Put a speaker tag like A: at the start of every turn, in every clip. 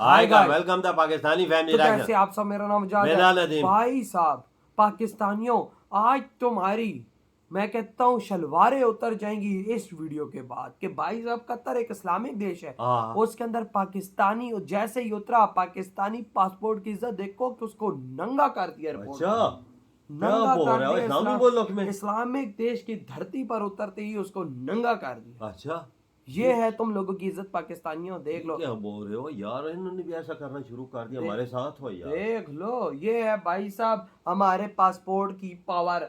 A: Hi guys, welcome the Pakistani family
B: तो कैसे आप सब। मेरा नाम जाद है। भाई साहब पाकिस्तानियों, आज तुम्हारी मैं कहता हूँ शलवारें उतर जाएंगी इस वीडियो के बाद कि भाई साहब कतर एक इस्लामिक देश है, उसके अंदर पाकिस्तानी जैसे ही उतरा पाकिस्तानी पासपोर्ट की इज्जत देखो कि उसको नंगा कर दिया एयरपोर्ट। नंगा कर दिया, इस्लामिक देश की धरती पर उतरते ही उसको नंगा कर दिया।
A: अच्छा,
B: ये है तुम लोगों की इज्जत पाकिस्तानियों, देख लो।
A: क्या बोल रहे हो यार, इन्होंने भी ऐसा करना शुरू कर दिया हमारे साथ हो यार।
B: देख लो, ये है भाई साहब हमारे पासपोर्ट की पावर।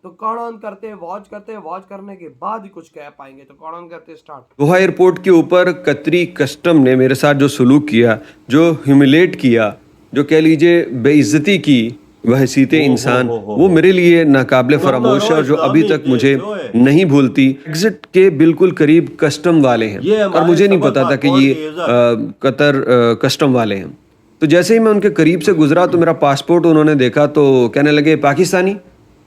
B: तो कौन ऑन करते वॉच करते, वॉच करने के बाद ही कुछ कह पाएंगे। तो कौन ऑन करते स्टार्ट।
C: दोहा एयरपोर्ट के ऊपर कतरी कस्टम ने मेरे साथ जो सलूक किया, जो ह्यूमिलेट किया, जो कह लीजिए बेइज्जती की वहसीत इंसान, वो मेरे लिए नाकाबिले फरामोश है और जो अभी तक मुझे नहीं भूलती। एग्जिट के बिल्कुल करीब कस्टम वाले हैं और मुझे नहीं पता था कि ये कतर कस्टम वाले हैं। तो जैसे ही मैं उनके करीब से गुजरा तो मेरा पासपोर्ट उन्होंने देखा तो कहने लगे पाकिस्तानी।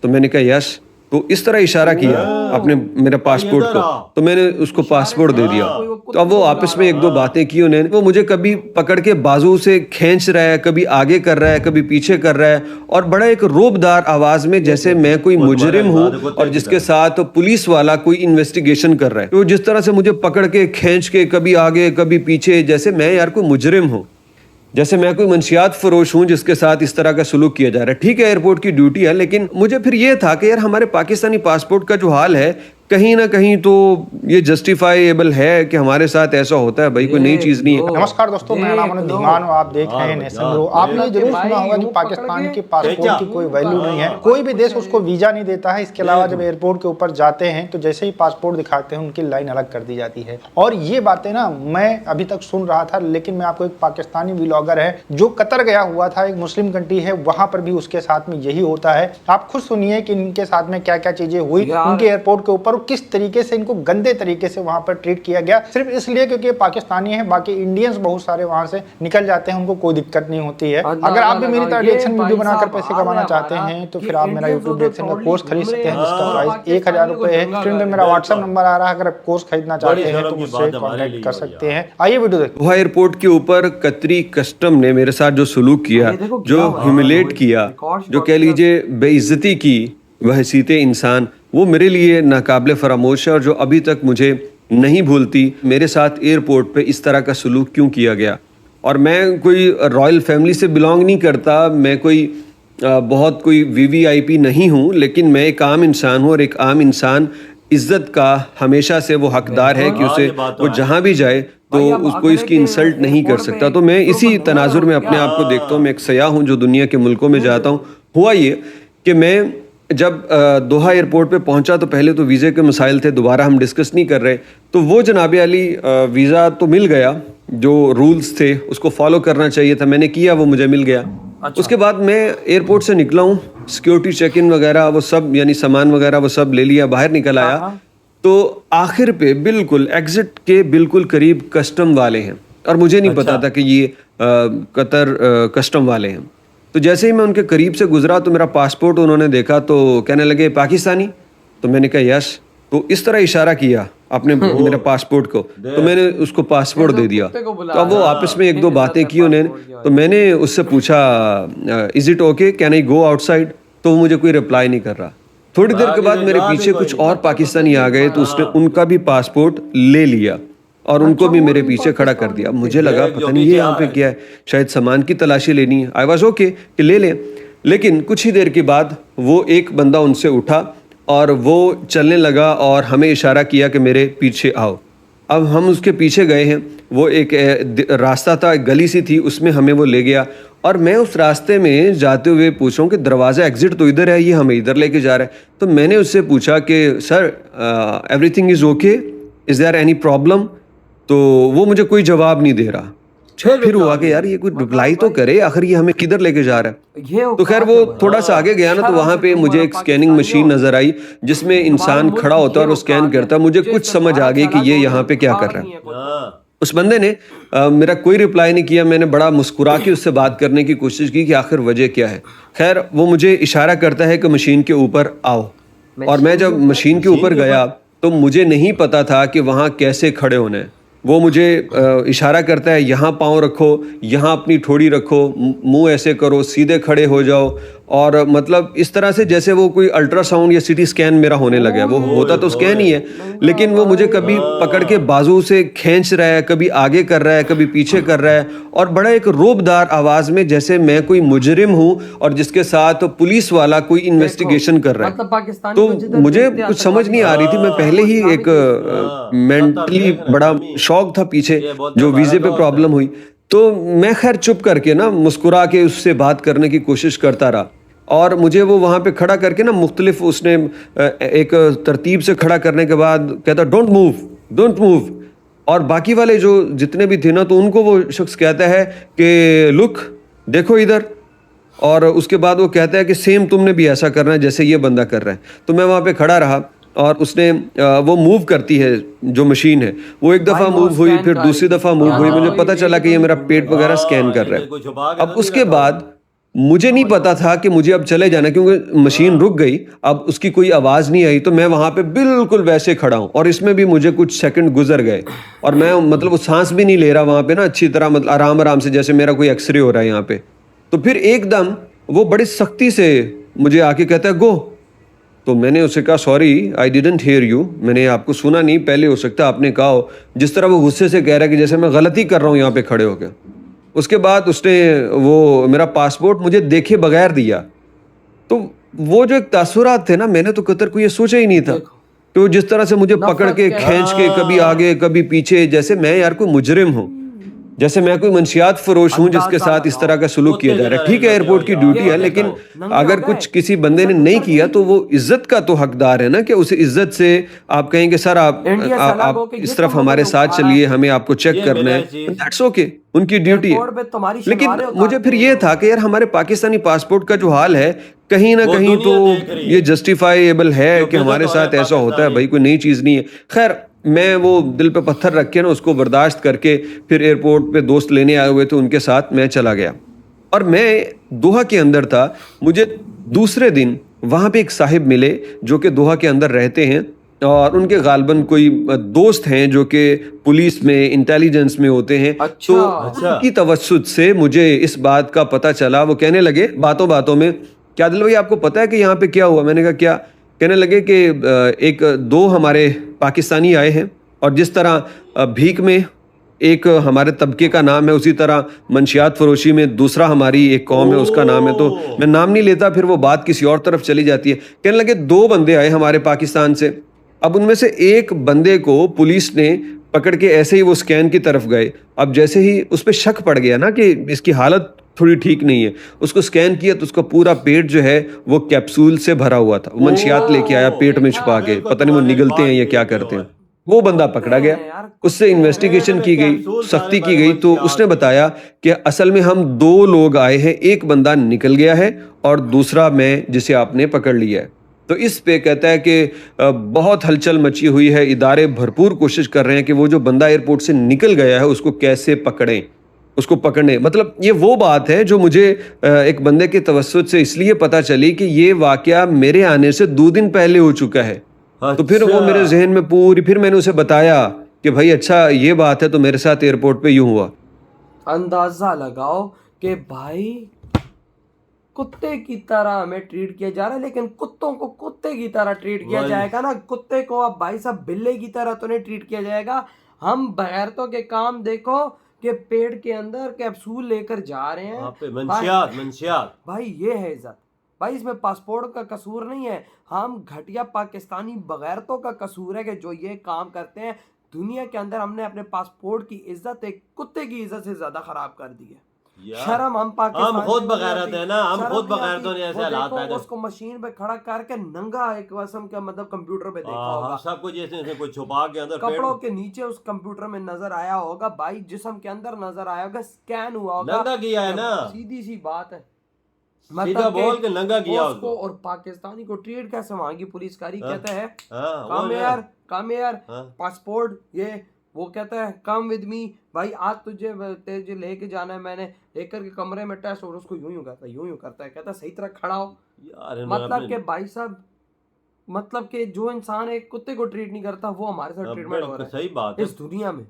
C: तो मैंने कहा यस। तो इस तरह इशारा किया अपने मेरे पासपोर्ट को, तो मैंने उसको पासपोर्ट दे दिया। तो अब वो आपस में एक दो बातें की उन्होंने। वो मुझे कभी पकड़ के बाजू से खींच रहा है, कभी आगे कर रहा है, कभी पीछे कर रहा है, और बड़ा एक रोबदार आवाज में, जैसे मैं कोई मुजरिम हूँ और जिसके साथ पुलिस वाला कोई इन्वेस्टिगेशन कर रहा है। तो जिस तरह से मुझे पकड़ के खींच के कभी आगे कभी पीछे, जैसे मैं यार कोई मुजरिम हूँ, जैसे मैं कोई मंशियात फरोश हूँ जिसके साथ इस तरह का सलूक किया जा रहा है। ठीक है, एयरपोर्ट की ड्यूटी है, लेकिन मुझे फिर ये था कि यार हमारे पाकिस्तानी पासपोर्ट का जो हाल है, कहीं ना कहीं तो ये जस्टिफाइबल है कि हमारे साथ ऐसा होता है। भाई कोई नई चीज नहीं है।
D: नमस्कार दोस्तों, मेरा नाम है धीमान और आप देख रहे हैं नेशन ब्रो। आपने जरूर सुना होगा कि पाकिस्तान के पासपोर्ट की कोई वैल्यू नहीं है, कोई भी देश उसको वीजा नहीं देता है। इसके अलावा जब एयरपोर्ट के ऊपर जाते हैं तो जैसे ही पासपोर्ट दिखाते हैं उनकी लाइन अलग कर दी जाती है। और ये बातें ना मैं अभी तक सुन रहा था, लेकिन मैं आपको एक पाकिस्तानी व्लॉगर है जो कतर गया हुआ था, एक मुस्लिम कंट्री है, वहां पर भी उसके साथ में यही होता है। आप खुद सुनिए कि इनके साथ में क्या क्या चीजें हुई उनके एयरपोर्ट के ऊपर, किस तरीके से इनको गंदे तरीके से वहां पर ट्रीट किया गया, सिर्फ इसलिए क्योंकि पाकिस्तानी है। बाकी इंडियंस बहुत सारे वहां से निकल जाते हैं, उनको कोई दिक्कत नहीं होती है। अगर आप भी मेरी तरह रिएक्शन वीडियो बनाकर पैसे कमाना चाहते हैं तो फिर आप मेरा यूट्यूब रिएक्शन का कोर्स खरीद सकते हैं, जिसका प्राइस 1000 रुपए है। स्क्रीन पे मेरा व्हाट्सएप नंबर आ रहा है, अगर आप कोर्स खरीदना चाहते हैं तो मुझसे कॉन्टेक्ट कर सकते हैं। आइए वीडियो देखो।
C: दोहा एयरपोर्ट के ऊपर कतरी कस्टम ने मेरे साथ जो सलूक किया, जो ह्यूमिलेट किया, जो कह लीजिए बेइज्जती की वहसीत इंसान, वो मेरे लिए नाकाबिले फरामोश है और जो अभी तक मुझे नहीं भूलती। मेरे साथ एयरपोर्ट पे इस तरह का सलूक क्यों किया गया। और मैं कोई रॉयल फैमिली से बिलोंग नहीं करता, मैं कोई बहुत कोई वीवीआईपी नहीं हूँ, लेकिन मैं एक आम इंसान हूँ और एक आम इंसान इज्जत का हमेशा से वो हकदार है कि उसे वो जहाँ भी जाए तो उसको इसकी इंसल्ट नहीं कर सकता। तो मैं इसी तनाजुर में अपने आप को देखता हूँ। मैं एक सयाह हूँ जो दुनिया के मुल्कों में जाता हूँ। हुआ ये कि मैं जब दोहा एयरपोर्ट पे पहुंचा तो पहले तो वीज़े के मसाइल थे, दोबारा हम डिस्कस नहीं कर रहे। तो वो जनाब अली वीज़ा तो मिल गया, जो रूल्स थे उसको फॉलो करना चाहिए था, मैंने किया, वो मुझे मिल गया। अच्छा। उसके बाद मैं एयरपोर्ट से निकला हूँ, सिक्योरिटी चेक इन वगैरह वो सब, यानी सामान वगैरह वो सब ले लिया, बाहर निकल आया। तो आखिर पे बिल्कुल एग्जिट के बिल्कुल करीब कस्टम वाले हैं और मुझे नहीं पता था कि ये कतर कस्टम वाले हैं। तो जैसे ही मैं उनके करीब से गुजरा तो मेरा पासपोर्ट उन्होंने देखा तो कहने लगे पाकिस्तानी। तो मैंने कहा यस। तो इस तरह इशारा किया अपने मेरे पासपोर्ट को, तो मैंने उसको पासपोर्ट दे दिया। तो अब वो आपस में एक दो बातें की उन्होंने। तो मैंने उससे पूछा is it okay, can I go outside. तो वो मुझे कोई रिप्लाई नहीं कर रहा। थोड़ी देर के बाद मेरे पीछे कुछ और पाकिस्तानी आ गए, तो उसने उनका भी पासपोर्ट ले लिया और उनको भी मेरे पीछे खड़ा कर दिया। मुझे लगा पता नहीं ये यहाँ पे क्या है, शायद सामान की तलाशी लेनी है। आई वाज ओके कि ले लें। लेकिन कुछ ही देर के बाद वो एक बंदा उनसे उठा और वो चलने लगा और हमें इशारा किया कि मेरे पीछे आओ। अब हम उसके पीछे गए हैं। वो एक रास्ता था, एक गली सी थी, उसमें हमें वो ले गया। और मैं उस रास्ते में जाते हुए पूछूं कि दरवाज़ा एग्जिट तो इधर है, ये हमें इधर लेके जा रहा है। तो मैंने उससे पूछा कि sir everything is okay, is there any problem. तो वो मुझे कोई जवाब नहीं दे रहा। फिर हुआ कि यार ये कोई रिप्लाई तो करे, आखिर ये हमें किधर लेके जा रहा है। तो खैर वो थोड़ा सा आगे गया ना, तो वहां पे मुझे एक स्कैनिंग मशीन नजर आई जिसमें इंसान खड़ा होता है और वो स्कैन करता है। मुझे कुछ समझ आ गई कि ये यहाँ पे क्या कर रहा है। उस बंदे ने मेरा कोई रिप्लाई नहीं किया। मैंने बड़ा मुस्कुरा के उससे बात करने की कोशिश की कि आखिर वजह क्या है। खैर वो मुझे इशारा करता है कि मशीन के ऊपर आओ, और मैं जब मशीन के ऊपर गया तो मुझे नहीं पता था कि वहाँ कैसे खड़े होना है। وہ مجھے اشارہ کرتا ہے یہاں پاؤں رکھو, یہاں اپنی ٹھوڑی رکھو, منہ ایسے کرو, سیدھے کھڑے ہو جاؤ, اور مطلب اس طرح سے جیسے وہ کوئی الٹرا ساؤنڈ یا سی ٹی اسکین میرا ہونے لگا ہے. وہ ہوتا تو اسکین ہی ہے, لیکن وہ مجھے کبھی پکڑ کے بازو سے کھینچ رہا ہے, کبھی آگے کر رہا ہے, کبھی پیچھے کر رہا ہے, اور بڑا ایک روبدار آواز میں, جیسے میں کوئی مجرم ہوں اور جس کے ساتھ پولیس والا کوئی انویسٹیگیشن کر رہا ہے. تو مجھے کچھ سمجھ نہیں آ رہی تھی, میں پہلے ہی ایک مینٹلی بڑا شوق تھا پیچھے جو ویزے پہ پرابلم ہوئی, تو میں خیر چپ کر کے نا مسکرا کے اس سے بات کرنے کی کوشش کرتا رہا. اور مجھے وہ وہاں پہ کھڑا کر کے نا مختلف اس نے ایک ترتیب سے کھڑا کرنے کے بعد کہتا ڈونٹ موو, اور باقی والے جو جتنے بھی تھے نا تو ان کو وہ شخص کہتا ہے کہ لک دیکھو ادھر, اور اس کے بعد وہ کہتا ہے کہ سیم تم نے بھی ایسا کرنا ہے جیسے یہ بندہ کر رہا ہے. تو میں وہاں پہ کھڑا رہا, اور اس نے وہ موو کرتی ہے جو مشین ہے, وہ ایک دفعہ موو ہوئی, پھر دوسری دفعہ موو ہوئی, مجھے پتا چلا کہ یہ میرا پیٹ وغیرہ اسکین کر رہا ہے. اب اس کے بعد مجھے نہیں پتا تھا کہ مجھے اب چلے جانا, کیونکہ مشین رک گئی, اب اس کی کوئی آواز نہیں آئی, تو میں وہاں پہ بالکل ویسے کھڑا ہوں, اور اس میں بھی مجھے کچھ سیکنڈ گزر گئے, اور میں مطلب وہ سانس بھی نہیں لے رہا وہاں پہ نا اچھی طرح, مطلب آرام سے جیسے میرا کوئی ایکس رے ہو رہا ہے یہاں پہ. تو پھر ایک دم وہ بڑی سختی سے مجھے آ کے کہتا ہے گو. تو میں نے اسے کہا sorry I didn't hear you, میں نے آپ کو سنا نہیں, پہلے ہو سکتا آپ نے کہا ہو, جس طرح وہ غصے سے کہہ رہا ہے کہ جیسے میں غلطی کر رہا ہوں یہاں پہ کھڑے ہو کے. اس کے بعد اس نے وہ میرا پاسپورٹ مجھے دیکھے بغیر دیا. تو وہ جو ایک تاثرات تھے نا, میں نے تو قطر کو یہ سوچا ہی نہیں تھا کہ وہ جس طرح سے مجھے پکڑ کے کھینچ کے کبھی آگے کبھی پیچھے, جیسے میں یار کوئی مجرم ہوں, جیسے میں کوئی منشیات فروش ہوں جس کے ساتھ اس طرح کا سلوک کیا جا رہا ہے. ٹھیک ہے ایئرپورٹ کی ڈیوٹی ہے, لیکن اگر کچھ کسی بندے نے نہیں کیا تو وہ عزت کا تو حقدار ہے نا, کہ اسے عزت سے آپ کہیں کہ سر آپ اس طرف ہمارے ساتھ چلیے, ہمیں آپ کو چیک کرنا ہے, دیٹس اوکے, ان کی ڈیوٹی ہے. لیکن مجھے پھر یہ تھا کہ یار ہمارے پاکستانی پاسپورٹ کا جو حال ہے کہیں نہ کہیں تو یہ جسٹیفائیبل ہے کہ ہمارے ساتھ ایسا ہوتا ہے, بھائی کوئی نئی چیز نہیں ہے. خیر میں وہ دل پہ پتھر رکھ کے نا اس کو برداشت کر کے پھر ایئرپورٹ پہ دوست لینے آئے ہوئے تھے, ان کے ساتھ میں چلا گیا. اور میں دوحہ کے اندر تھا, مجھے دوسرے دن وہاں پہ ایک صاحب ملے جو کہ دوحہ کے اندر رہتے ہیں, اور ان کے غالباً کوئی دوست ہیں جو کہ پولیس میں انٹیلیجنس میں ہوتے ہیں. تو ان کی توسط سے مجھے اس بات کا پتہ چلا. وہ کہنے لگے باتوں باتوں میں, کیا دل بھائی آپ کو پتہ ہے کہ یہاں پہ کیا ہوا؟ میں نے کہا کیا؟ کہنے لگے کہ ایک دو ہمارے پاکستانی آئے ہیں, اور جس طرح بھیک میں ایک ہمارے طبقے کا نام ہے, اسی طرح منشیات فروشی میں دوسرا ہماری ایک قوم ہے اس کا نام ہے. تو میں نام نہیں لیتا, پھر وہ بات کسی اور طرف چلی جاتی ہے. کہنے لگے دو بندے آئے ہمارے پاکستان سے, اب ان میں سے ایک بندے کو پولیس نے پکڑ کے ایسے ہی وہ اسکین کی طرف گئے. اب جیسے ہی اس پہ شک پڑ گیا نا کہ اس کی حالت تھوڑی ٹھیک نہیں ہے, اس کو اسکین کیا تو اس کا پورا پیٹ جو ہے وہ کیپسول سے بھرا ہوا تھا. وہ منشیات لے کے آیا پیٹ میں چھپا کے, پتہ نہیں وہ نگلتے ہیں یا کیا کرتے ہیں. وہ بندہ پکڑا گیا, اس سے انویسٹیگیشن کی گئی, سختی کی گئی. تو اس نے بتایا کہ اصل میں ہم دو لوگ آئے ہیں, ایک بندہ نکل گیا ہے اور دوسرا میں جسے آپ نے پکڑ لیا ہے. تو اس پہ کہتا ہے کہ بہت ہلچل مچی ہوئی ہے, ادارے بھرپور کوشش کر رہے ہیں کہ وہ جو بندہ ایئرپورٹ سے نکل گیا ہے اس کو کیسے پکڑیں, اس کو پکڑنے. مطلب یہ وہ بات ہے جو مجھے ایک بندے کے توسط سے اس لیے پتہ چلی کہ یہ واقعہ میرے آنے سے 2 دن پہلے ہو چکا ہے. تو پھر وہ میرے ذہن میں پوری, پھر میں نے اسے بتایا کہ بھائی اچھا یہ بات ہے تو میرے ساتھ ایئرپورٹ پہ یوں ہوا.
B: اندازہ لگاؤ کہ بھائی کتے کی طرح ہمیں ٹریٹ کیا جا رہا ہے, لیکن کتوں کو کتے کی طرح ٹریٹ کیا جائے گا نا. کتے کو اب بھائی صاحب بلے کی طرح تو نہیں ٹریٹ کیا جائے گا. ہم بغیرتوں کے کام دیکھو کہ پیٹ کے اندر کیپسول لے کر جا رہے ہیں,
A: منشیات.
B: بھائی یہ ہے عزت. بھائی اس میں پاسپورٹ کا قصور نہیں ہے, ہم گھٹیا پاکستانی بغیرتوں کا قصور ہے کہ جو یہ کام کرتے ہیں. دنیا کے اندر ہم نے اپنے پاسپورٹ کی عزت ایک کتے کی عزت سے زیادہ خراب کر دی ہے. شرم ہم پاکستان,
A: ہم خود بغیرت ہیں نا, ہم خود بغیرتوں نے ایسے حالات پیدا.
B: اس کو مشین پہ کھڑا کر کے ننگا ایک قسم کا مطلب کمپیوٹر پہ دیکھا ہوگا,
A: سب کچھ ایسے کوئی چھپا کے اندر
B: کپڑوں کے نیچے اس کمپیوٹر میں نظر آیا ہوگا, بھائی جسم کے اندر نظر آیا ہوگا, اسکین ہوا ہوگا,
A: ننگا کیا ہے نا.
B: سیدھی سی بات ہے,
A: سیدھا بول کے ننگا کیا اس کو.
B: اور پاکستانی کو ٹریٹ کیسے وہاں کی پولیس کاری کہتا ہے کام یار پاسپورٹ یہ, وہ کہتا ہے کم ود می, بھائی آج تجھے لے کے جانا ہے, میں نے لے کر کے کمرے میں ٹیسٹ, اور اس کو یوں کرتا ہے کہتا ہے صحیح طرح کھڑا ہو. مطلب کہ بھائی صاحب, مطلب کہ جو انسان ایک کتے کو ٹریٹ نہیں کرتا وہ ہمارے ساتھ ٹریٹمنٹ ہو رہا ہے.
A: صحیح بات ہے
B: اس دنیا میں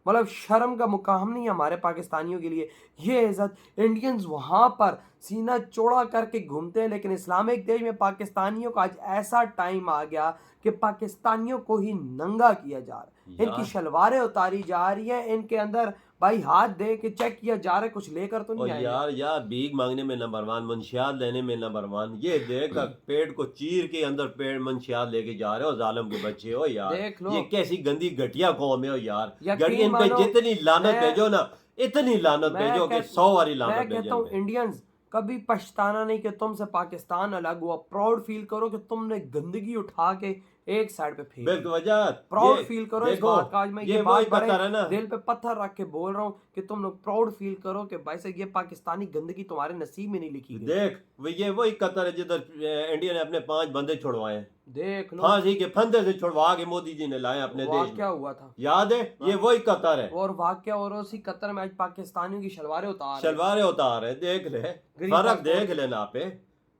B: मतलब शर्म का मुकाम नहीं है हमारे पाकिस्तानियों के लिए ये इज्जत। इंडियंस वहाँ पर सीना चौड़ा करके घूमते हैं, लेकिन इस्लामिक देश में पाकिस्तानियों का आज ऐसा टाइम आ गया कि पाकिस्तानियों को ही नंगा किया जा रहा है, इनकी शलवारें उतारी जा रही हैं, इनके अंदर भाई हाथ दे के चेक किया जा रहा है, कुछ लेकर तो नहीं आए।
A: यार भीख मांगने में नंबर 1, मंशियात लेने में नंबर 1। ये देख पेट को चीर के अंदर पेट मंशियात लेके जा रहे हो, जालिम के बच्चे हो यार।
B: देख लो
A: ये कैसी गंदी घटिया कौम है हो यार।
B: यकीन
A: इन पे
B: मानो,
A: जितनी लानत भेजो ना, इतनी लानत भेजो कि 100 वाली लानत
B: मैं कहता हूँ इंडियंस कभी पछताना नहीं कि तुमसे पाकिस्तान अलग हुआ। प्राउड फील करो कि तुमने गंदगी उठा के एक साइड पे फेंक दी। प्राउड फील करो इस बात का। आज मैं ये बात बड़े दिल पे पत्थर रख के बोल रहा हूँ कि तुम लोग प्राउड फील करो कि भाई साहब ये पाकिस्तानी गंदगी तुम्हारे नसीब में नहीं लिखी गई।
A: देख ये वही कतर है जिधर इंडिया ने अपने 5 बंदे छुड़वाए हैं,
B: देख लो
A: फांसी के फंदे से छुड़वा के मोदी जी ने लाए अपने देश में।
B: क्या हुआ था
A: याद है? ये वही कतर है।
B: और वाकया और उसी कतर में आज पाकिस्तानियों की शलवारें
A: उतार है। देख ले फर्क, देख लेना पे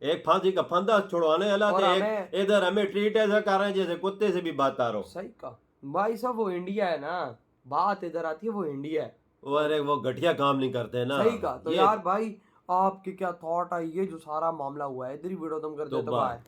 A: एक फांसी का फंदा छुड़वाने वाला थे, इधर हमें ट्रीट ऐसा कर रहे हैं जैसे कुत्ते से भी बात करो।
B: सही कहा भाई साहब, वो इंडिया है ना, बात इधर आती है, वो इंडिया है।
A: अरे वो घटिया काम नहीं करते ना।
B: सही कहा। तो यार भाई आपके क्या थॉट है ये जो सारा मामला हुआ है, इधर ही वीडियो तुम कर देते। बाय।